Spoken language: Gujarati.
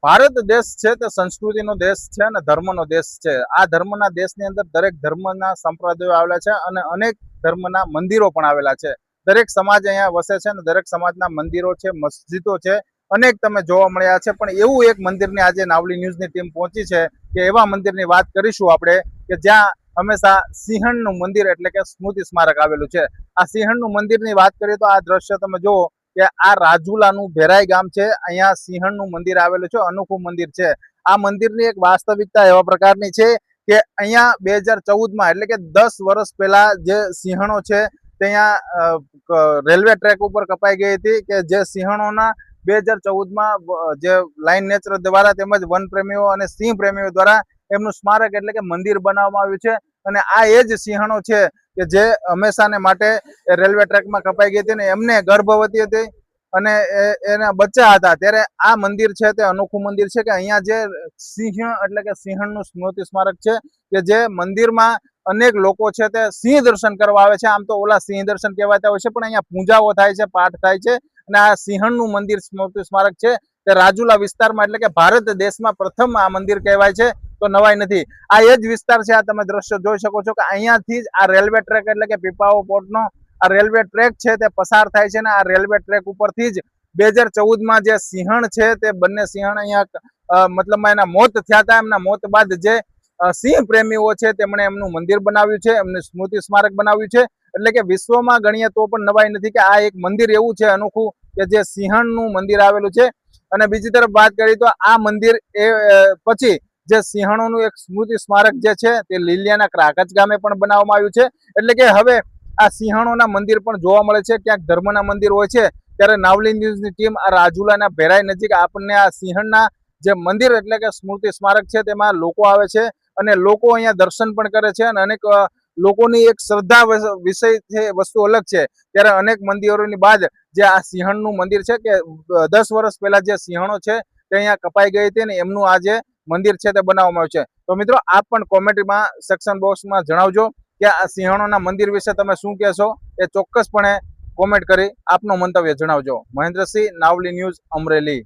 ભારત દેશ છે તે સંસ્કૃતિનો દેશ છે અને ધર્મનો દેશ છે। આ ધર્મના દેશની અંદર દરેક ધર્મના સંપ્રદાયો આવેલા છે અને અનેક ધર્મના મંદિરો પણ આવેલા છે। દરેક સમાજ અહીંયા વસે છે અને દરેક સમાજના મંદિરો છે, મસ્જિદો છે, અનેક તમે જોવા મળ્યા છે। પણ એવું એક મંદિરની આજે નાવલી ન્યૂઝની ટીમ પહોંચી છે કે એવા મંદિરની વાત કરીશું આપણે કે જ્યાં હંમેશા સિંહણનું મંદિર એટલે કે સ્મૃતિ સ્મારક આવેલું છે। આ સિંહણનું મંદિરની વાત કરીએ તો આ દ્રશ્ય તમે જુઓ કે આ રાજુલાનું ભેરાઈ ગામ છે। અહીંયા સિંહણનું મંદિર આવેલું છે, અનોખું મંદિર છે। આ મંદિરની એક વાસ્તવિકતા એવા પ્રકારની છે કે અહીંયા 2014માં એટલે કે 10 વર્ષ પહેલા જે સિંહણો છે ત્યાં રેલવે ટ્રેક ઉપર કપાઈ ગઈ હતી કે જે સિંહણોના 2014માં જે લાઈન નેચર દ્વારા તેમજ વન પ્રેમીઓ અને સિંહ પ્રેમીઓ દ્વારા એમનું સ્મારક એટલે કે મંદિર બનાવવામાં આવ્યું છે। અને આ એ જ સિંહણો છે કે જે હંમેશાને માટે રેલવે ટ્રેકમાં કપાઈ ગઈ હતી ને એમને ગર્ભવતી હતી અને એના બચ્ચા હતા ત્યારે આ મંદિર છે તે અનોખું મંદિર છે કે અહીંયા જે સિંહ એટલે કે સિંહણનું સ્મૃતિ સ્મારક છે કે જે મંદિરમાં અનેક લોકો છે તે સિંહ દર્શન કરવા આવે છે। આમ તો ઓલા સિંહ દર્શન કહેવાતા હોય છે પણ અહીંયા પૂજાઓ થાય છે, પાઠ થાય છે અને આ સિંહણનું મંદિર સ્મૃતિ સ્મારક છે તે રાજુલા વિસ્તારમાં એટલે કે ભારત દેશમાં પ્રથમ આ મંદિર કહેવાય છે। તો નવાઈ નથી, આ એ જ વિસ્તાર છે। આ તમે દ્રશ્ય જોઈ શકો છો કે અહીંયાથી જ આ રેલવે ટ્રેક એટલે કે પીપાવાવ પોર્ટનો આ રેલવે ટ્રેક છે તે પસાર થાય છે ને આ રેલવે ટ્રેક ઉપરથી જ 2014માં જે સિંહણ છે તે બંને સિંહણ અહીંયા મતલબમાં એના મોત થયા હતા। એમના મોત બાદ જે સિંહ પ્રેમીઓ છે તેમણે એમનું મંદિર બનાવ્યું છે, એમનું સ્મૃતિ સ્મારક બનાવ્યું છે। એટલે કે વિશ્વમાં ગણીએ તો પણ નવાઈ નથી કે આ એક મંદિર એવું છે અનોખું કે જે સિંહણનું મંદિર આવેલું છે। અને બીજી તરફ વાત કરીએ તો આ મંદિર એ પછી જે સિંહણોનું એક સ્મૃતિ સ્મારક જે છે તે લીલિયાના ક્રાકચ ગામે પણ બનાવવામાં આવ્યું છે। એટલે કે હવે આ સિંહણોના મંદિર પણ જોવા મળે છે, ક્યાંક ધર્મના મંદિર હોય છે ત્યારે નાવલી ન્યૂઝની ટીમ આ રાજુલાના ભેરાઈ નજીક આપણને આ સિંહણના જે મંદિર એટલે કે સ્મૃતિ સ્મારક છે તેમાં લોકો આવે છે અને લોકો અહીંયા દર્શન પણ કરે છે અને અનેક લોકોની એક શ્રદ્ધા વિષય છે, વસ્તુ અલગ છે। ત્યારે અનેક મંદિરોની બાદ જે આ સિંહણનું મંદિર છે કે 10 વર્ષ પહેલા જે સિંહણો છે તે અહીંયા કપાઈ ગઈ હતી ને એમનું આજે મંદિર છે તે બનાવવામાં આવ્યું છે। તો મિત્રો આપ પણ કોમેન્ટમાં સેક્શન બોક્સમાં જણાવજો કે આ સિંહણોના મંદિર વિશે તમે શું કહેશો, એ ચોક્કસપણે કોમેન્ટ કરી આપનું મંતવ્ય જણાવજો। મહેન્દ્રસિંહ, નાવલી ન્યૂઝ, અમરેલી।